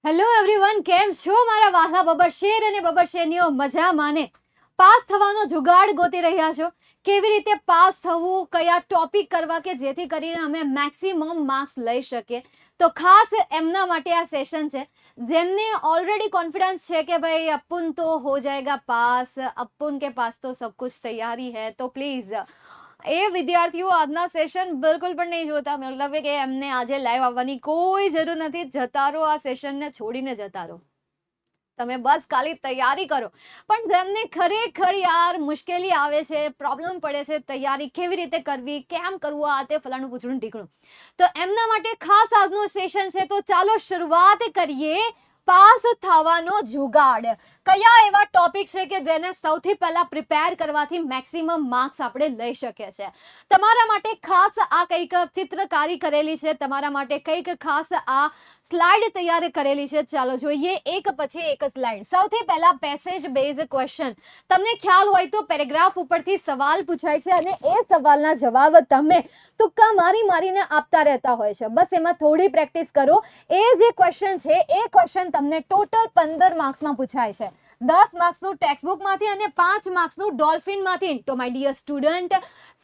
Hello everyone, કેમ છો મારા વાહલા બબરશેર અને બબરશેરનીઓ? મજામાં ને? પાસ થવાનો જુગાડ ગોતી રહ્યા છો? કેવી રીતે પાસ થવું, કયા ટોપિક કરવા કે જેથી કરીને અમે મેક્સિમમ માર્ક્સ લઈ શકીએ? તો ખાસ એમના માટે આ સેશન છે, જેમને ઓલરેડી કોન્ફિડન્સ છે કે ભાઈ અપુન તો હો જાયેગા પાસ, અપુન કે પાસ તો સબ કુછ તૈયારી है, તો પ્લીઝ એ વિદ્યાર્થીઓ આજના સેશન બિલકુલ પણ નહીં જોતા. મતલબ કે એમને આજે લાઈવ આવવાની કોઈ જરૂર નથી. જતા રહો, આ સેશનને છોડીને જતા રહો. તમે બસ ખાલી તૈયારી કરો. પણ જેમને ખરેખર યાર મુશ્કેલી આવે છે, પ્રોબ્લેમ પડે છે, તૈયારી કેવી રીતે કરવી, કેમ કરવું, આ તે ફલાણું પૂછડું ઢીકણું, તો એમના માટે ખાસ આજનું સેશન છે. તો ચાલો શરૂઆત કરીએ. પાસ થવાનો જુગાડ. કયા એવા ટોપિક છે કે જેને સૌથી પહેલા પ્રિપેર કરવાથી મેક્સિમમ માર્ક્સ આપણે લઈ શકીએ છીએ? તમારા માટે ખાસ આ કંઈક ચિત્રકારી કરેલી છે, તમારા માટે કંઈક ખાસ આ સ્લાઇડ તૈયાર કરેલી છે. ચાલો જોઈએ એક પછી એક સ્લાઇડ. સૌથી પહેલા પેસેજ બેઝ ક્વેશ્ચન. તમને ખ્યાલ હોય તો પેરેગ્રાફ ઉપરથી સવાલ પૂછાય છે અને એ સવાલના જવાબ તમે તુક્કા મારીને આપતા રહેતા હોય છે. બસ એમાં થોડી પ્રેક્ટિસ કરો. એ જે ક્વેશ્ચન છે એ ક્વેશ્ચન તમને ટોટલ 15 માર્ક્સમાં પૂછાય છે. 10 માર્ક્સનું ટેક્સ્ટબુકમાંથી અને 5 માર્ક્સનું ડોલ્ફિનમાંથી. તો માય ડિયર સ્ટુડન્ટ,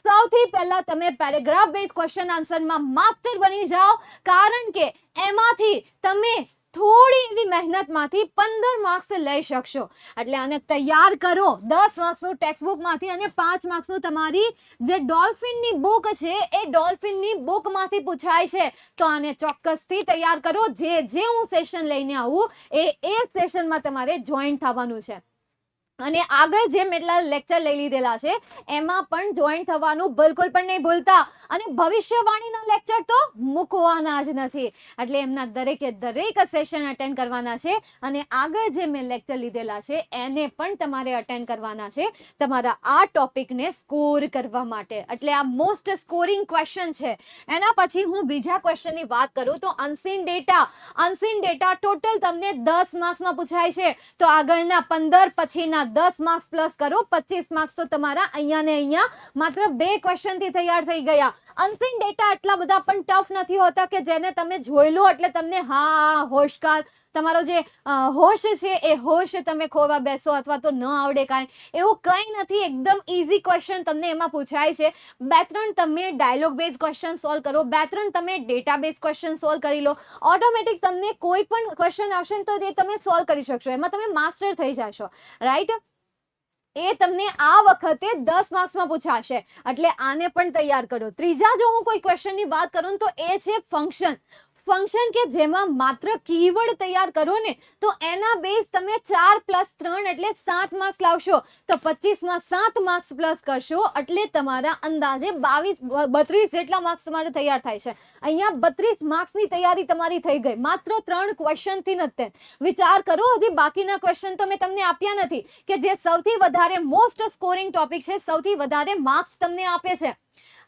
સૌથી પહેલા તમે પેરેગ્રાફ બેઝ ક્વેશ્ચન આન્સરમાં માસ્ટર બની જાઓ, કારણ કે એમાંથી તમે થોડી એવી મહેનતમાંથી 15 માર્ક્સ લઈ શકશો. એટલે આને તૈયાર કરો. 10 માર્ક્સનું ટેક્સ્ટબુકમાંથી અને 5 માર્ક્સનું તમારી જે ડોલ્ફિનની બુક છે એ ડોલ્ફિનની બુકમાંથી પૂછાય છે. તો આને ચોક્કસથી તૈયાર કરો. જે હું સેશન લઈને આવું એ સેશનમાં તમારે જોઈન થવાનું છે. અને આગળ જે એટલા લેક્ચર લઈ લીધેલા છે એમાં પણ જોઈન થવાનું બિલકુલ પણ નહીં ભૂલતા. અને ભવિષ્યવાણીના લેક્ચર તો મૂકવાના જ નથી. એટલે એમના દરેક સેશન અટેન્ડ કરવાના છે. અને આગળ જે મેં લેક્ચર લીધેલા છે એને પણ તમારે અટેન્ડ કરવાના છે, તમારા આ ટોપિકને સ્કોર કરવા માટે. એટલે આ મોસ્ટ સ્કોરિંગ ક્વેશ્ચન છે. એના પછી હું બીજા ક્વેશ્ચનની વાત કરું તો અનસીન ડેટા ટોટલ તમને 10 માર્ક્સમાં પૂછાય છે. તો આગળના 15 પછીના 10 માર્ક્સ પ્લસ કરો, 25 માર્ક્સ તો તમારા અહીંયા ને અહીંયા માત્ર 2 ક્વેશ્ચનથી તૈયાર થઈ ગયા. અનસીન ડેટા એટલા બધા પણ ટફ નથી હોતા કે જેને તમે જોઈ લો એટલે તમને હોશકાર, તમારો જે હોશ છે એ હોશ તમે ખોવા બેસો અથવા તો ન આવડે કાંઈ, એવું કંઈ નથી. એકદમ ઇઝી ક્વેશ્ચન તમને એમાં પૂછાય છે. 2-3 તમે ડાયલોગ બેઝ ક્વેશ્ચન સોલ્વ કરો, 2-3 તમે ડેટા બેઝ ક્વેશ્ચન સોલ્વ કરી લો. ઓટોમેટિક તમને કોઈ પણ ક્વેશ્ચન આવશે તો એ તમે સોલ્વ કરી શકશો, એમાં તમે માસ્ટર થઈ જશો. રાઈટ? એ તમને આ વખતે 10 માર્ક્સમાં પૂછાશે. એટલે આને પણ તૈયાર કરો. ત્રીજા જો હું કોઈ ક્વેશ્ચનની વાત કરું તો એ છે ફંક્શન કે જેમાં માત્ર કીવર્ડ તૈયાર કરો ને તો એના બેઝ તમે 4 + 3 એટલે 7 માર્ક્સ લાવશો. તો 25 માં 7 માર્ક્સ પ્લસ કરશો એટલે તમારા અંદાજે 32 જેટલા માર્ક્સ તમારે તૈયાર થાય છે. અહીંયા 32 માર્ક્સની તૈયારી તમારી થઈ ગઈ માત્ર 3 ક્વેશ્ચનથી નથી. વિચાર કરો, હજી બાકીના ક્વેશ્ચન તો મેં તમને આપ્યા નથી કે જે સૌથી વધારે મોસ્ટ સ્કોરિંગ ટોપિક છે, સૌથી વધારે માર્ક્સ તમને આપે છે.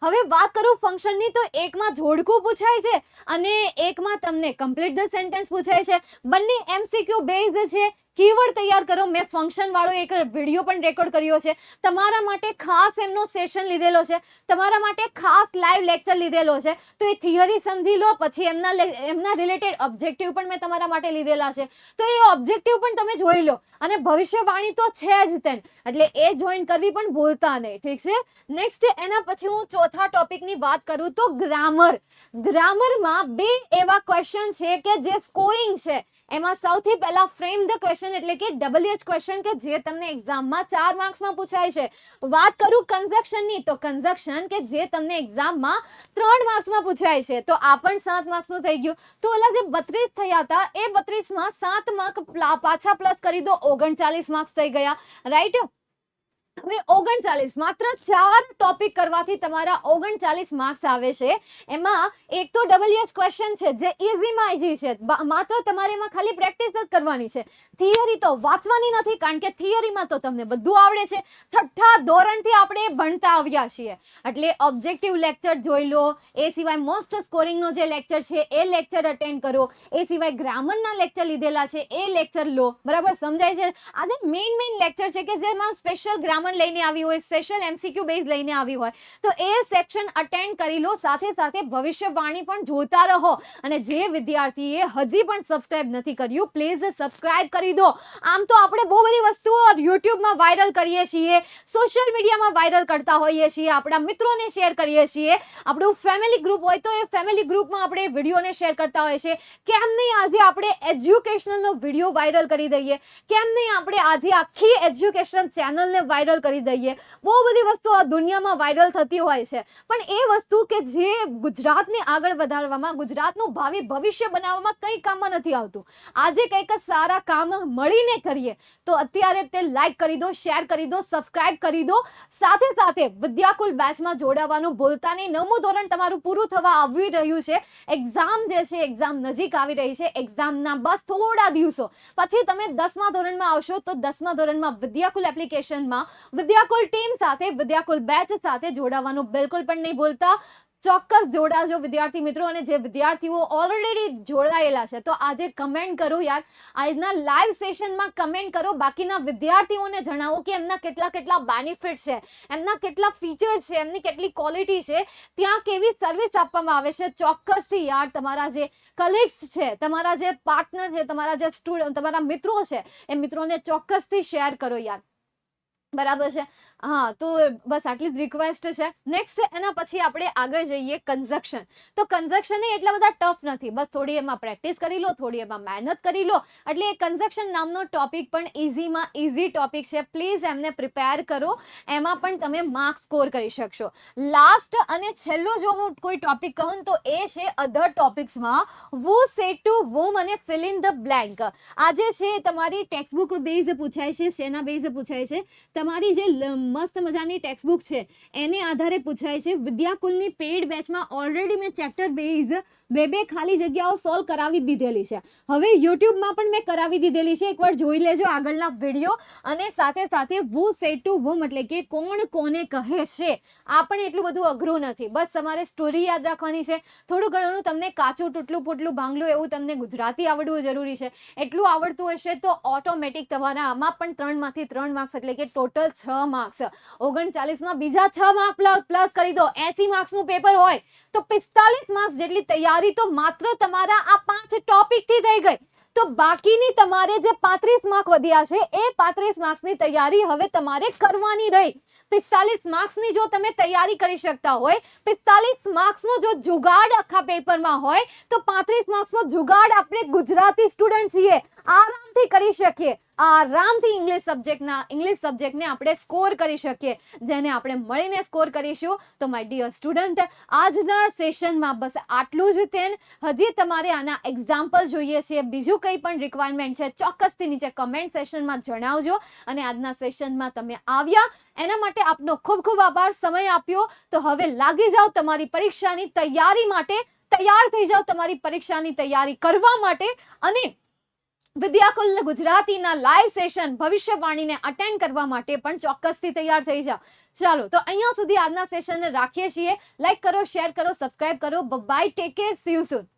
હવે વાત કરું ફંક્શનની તો એકમાં જોડકું પૂછાય છે અને એકમાં તમને કમ્પ્લીટ ધ સેન્ટેન્સ પૂછાય છે. બંને MCQ બેઝડ છે. કીવર્ડ તૈયાર કરો. મેં ફંક્શન વાળો એક વિડીયો પણ રેકોર્ડ કર્યો છે, તમારા માટે ખાસ એમનો સેશન લીધેલો છે, તમારા માટે ખાસ લાઈવ લેક્ચર લીધેલો છે. તો એ થિયરી સમજી લો, પછી એમના રિલેટેડ ઓબ્જેક્ટિવ પણ મેં તમારા માટે લીધેલા છે. તો એ ઓબ્જેક્ટિવ પણ તમે જોઈ લો. અને ભવિષ્યવાણી તો છે જ તેમ, એટલે એ જોઈન કરવી પણ ભૂલતા નહીં. ઠીક છે? નેક્સ્ટ એના પછી હું ચોથા ટોપિકની વાત કરું તો ગ્રામરમાં 2 એવા ક્વેશ્ચન છે કે જે સ્કોરિંગ છે. એમાં સૌથી પહેલા ફ્રેમ ધ ક્વેશ્ચન એટલે કે WH ક્વેશ્ચન કે જે તમને એક્ઝામમાં 4 માર્ક્સમાં પૂછાય છે. વાત કરું કન્જક્શનની તો કન્જક્શન કે જે તમને એક્ઝામમાં 3 માર્ક્સમાં પૂછાય છે. તો આ પણ 7 માર્ક્સનું થઈ ગયું. તો ઓલા જે 32 થયા હતા એ 32 માં 7 માર્ક પાછા પ્લસ કરી દો, 39 માર્ક્સ થઈ ગયા. રાઈટ? હવે 39 માત્ર 4 ટોપિક કરવાથી તમારા 39 માર્ક્સ આવે છે. એમાં એક તો WH ક્વેશ્ચન છે જે ઇઝીમાં ઇઝી છે, માત્ર તમારે એમાં ખાલી પ્રેક્ટિસ જ કરવાની છે. થિયરી તો વાંચવાની નથી, કારણ કે થિયરીમાં તો તમને બધું આવડે છે. 6ઠ્ઠા ધોરણથી આપણે ભણતા આવ્યા છીએ. એટલે ઓબ્જેક્ટિવ લેક્ચર જોઈ લો, એ સિવાય મોસ્ટ સ્કોરિંગનો જે લેક્ચર છે એ લેક્ચર અટેન્ડ કરો, એ સિવાય ગ્રામરના લેક્ચર લીધેલા છે એ લેક્ચર લો. બરાબર સમજાય છે? આજે મેઇન લેક્ચર છે કે જેમાં સ્પેશિયલ ગ્રામર ગૂંચણામણ લઈને આવી હોય, સ્પેશિયલ MCQ બેઝ લઈને આવી હોય, તો એ સેક્શન અટેન્ડ કરી લો. સાથે સાથે ભવિષ્યવાણી પણ જોતા રહો. અને જે વિદ્યાર્થીએ હજી પણ સબસ્ક્રાઇબ નથી કર્યું, પ્લીઝ સબસ્ક્રાઇબ કરી દો. આમ તો આપણે બહુ બધી વસ્તુઓ યુટ્યુબમાં વાયરલ કરીએ છીએ, સોશિયલ મીડિયામાં વાયરલ કરતા હોઈએ છીએ, આપણા મિત્રોને શેર કરીએ છીએ, આપણું ફેમિલી ગ્રુપ હોય તો એ ફેમિલી ગ્રુપમાં આપણે વિડીયોને શેર કરતા હોઈએ છીએ. કેમ નહીં આજે આપણે એજ્યુકેશનલનો વિડીયો વાયરલ કરી દઈએ? કેમ નહીં આપણે આજે આખી એજ્યુકેશન ચેનલને વાયરલ કરી દઈએ? બહુ બધી વસ્તુ આ દુનિયામાં વાયરલ થતી હોય છે, પણ એ વસ્તુ કે જે ગુજરાતને આગળ વધારવામાં, ગુજરાતનું ભાવિ ભવિષ્ય બનાવવામાં કંઈ કામમાં નથી આવતું. આજે કંઈક સારા કામ મળીને કરીએ તો અત્યારે તે લાઈક કરી દો, શેર કરી દો, સબસ્ક્રાઇબ કરી દો. સાથે સાથે વિદ્યાકુલ બેચમાં જોડાવાનું ભૂલતા નહીં. 9મું ધોરણ તમારું પૂરું થવા આવી રહ્યું છે. એક્ઝામ જે છે, એક્ઝામ નજીક આવી રહી છે. એક્ઝામના બસ થોડા દિવસો પછી તમે 10મા ધોરણમાં આવશો, તો 10મા ધોરણમાં વિદ્યાકુલ એપ્લિકેશનમાં વિદ્યાકુલ ટીમ સાથે, વિદ્યાકુલ બેચ સાથે જોડાવાનું બિલકુલ પણ નહીં ભૂલતા. ચોક્કસ જોડાજો વિદ્યાર્થી મિત્રો. અને જે વિદ્યાર્થીઓ ઓલરેડી જોડાયેલા છે તો આજે કમેન્ટ કરો યાર, આજના લાઈવ સેશનમાં કમેન્ટ કરો. બાકીના વિદ્યાર્થીઓને જણાવો કે એમના કેટલા બેનિફિટ છે, એમના કેટલા ફીચર છે, એમની કેટલી ક્વોલિટી છે, ત્યાં કેવી સર્વિસ આપવામાં આવે છે. ચોક્કસથી યાર તમારા જે કલીગ્સ છે, તમારા જે પાર્ટનર છે, તમારા જે સ્ટુડન્ટ, તમારા મિત્રો છે, એ મિત્રોને ચોક્કસથી શેર કરો યાર. બરાબર છે? હા, તો બસ આટલી જ રિક્વેસ્ટ છે. નેક્સ્ટ એના પછી આપણે આગળ જઈએ કન્ઝક્શન. તો કન્ઝક્શન એટલા બધા ટફ નથી, બસ થોડી એમાં પ્રેક્ટિસ કરી લો, થોડી એમાં મહેનત કરી લો, એટલે એ કન્ઝક્શન નામનો ટોપિક પણ ઇઝીમાં ઇઝી ટોપિક છે. પ્લીઝ એમને પ્રિપેર કરો, એમાં પણ તમે માર્ક્સ સ્કોર કરી શકશો. લાસ્ટ અને છેલ્લો જો હું કોઈ ટોપિક કહું તો એ છે અધર ટોપિક્સમાં વુ સેડ ટુ વોમ અને ફિલ ઇન ધ બ્લેન્ક. આજે છે તમારી ટેક્સ્ટબુક બેઝ પૂછાય છે. શેના બેઝ પૂછાય છે? તમારી જે મસ્ત મજાની ટેક્સ્ટબુક છે એને આધારે પૂછાય છે. વિદ્યાકુલની પેઇડ બેચમાં ઓલરેડી મેં ચેપ્ટર બેઝ બે ખાલી જગ્યાઓ સોલ્વ કરાવી દીધેલી છે. હવે યુટ્યુબમાં પણ મેં કરાવી દીધેલી છે, એકવાર જોઈ લેજો આગળના વિડીયો. અને સાથે સાથે વુ સેડ ટુ વોમ એટલે કે કોણ કોને કહે છે. આ પણ એટલું બધું અઘરું નથી, બસ તમારે સ્ટોરી યાદ રાખવાની છે. થોડું ઘણું તમને કાચું તૂટલું પૂટલું ભાંગલું એવું તમને ગુજરાતી આવડવું જરૂરી છે. એટલું આવડતું હશે તો ઓટોમેટિક તમારા આમાં પણ 3માંથી 3 માર્ક્સ એટલે કે ટોટલ 6 માર્ક્સ. 39માં બીજા 6 માર્ક પ્લસ કરી દો. 80 માર્ક્સનું પેપર હોય તો 45 માર્ક્સ જેટલી તૈયારી તો માત્ર તમારા આ 5 ટોપિકથી થઈ ગઈ. તો બાકીની તમારે જે 35 માર્ક વધ્યા છે એ 35 માર્ક્સની તૈયારી હવે તમારે કરવાની રહી. 45 માર્ક્સની જો તમે તૈયારી કરી શકતા હોય, 45 માર્ક્સનો જો જુગાડ આખા પેપરમાં હોય, તો 35 માર્ક્સનો જુગાડ આપણે ગુજરાતી સ્ટુડન્ટ છીએ, આરામથી કરી શકીએ. આરામથી ઇંગ્લિશ સબ્જેક્ટને આપણે સ્કોર કરી શકીએ, જેને આપણે મળીને સ્કોર કરીશું. તો માય ડિયર સ્ટુડન્ટ, આજના સેશનમાં બસ આટલું જ. હજી તમારે આના એક્ઝામ્પલ જોઈએ છે, બીજું કંઈ પણ રિક્વાયરમેન્ટ છે, ચોક્કસથી નીચે કમેન્ટ સેશનમાં જણાવજો. અને આજના સેશનમાં તમે આવ્યા એના માટે આપનો ખૂબ ખૂબ આભાર. સમય આપ્યો તો હવે લાગી જાઓ તમારી પરીક્ષાની તૈયારી માટે, તૈયાર થઈ જાઓ તમારી પરીક્ષાની તૈયારી કરવા માટે. અને વિદ્યાકુલ ગુજરાતીના લાઈવ સેશન ભવિષ્યવાણીને અટેન્ડ કરવા માટે પણ ચોક્કસથી તૈયાર થઈ જાઓ. ચાલો, તો અહીંયા સુધી આજના સેશનને રાખીએ છીએ. લાઈક કરો, શેર કરો, સબસ્ક્રાઇબ કરો. Bye, take care, see you soon.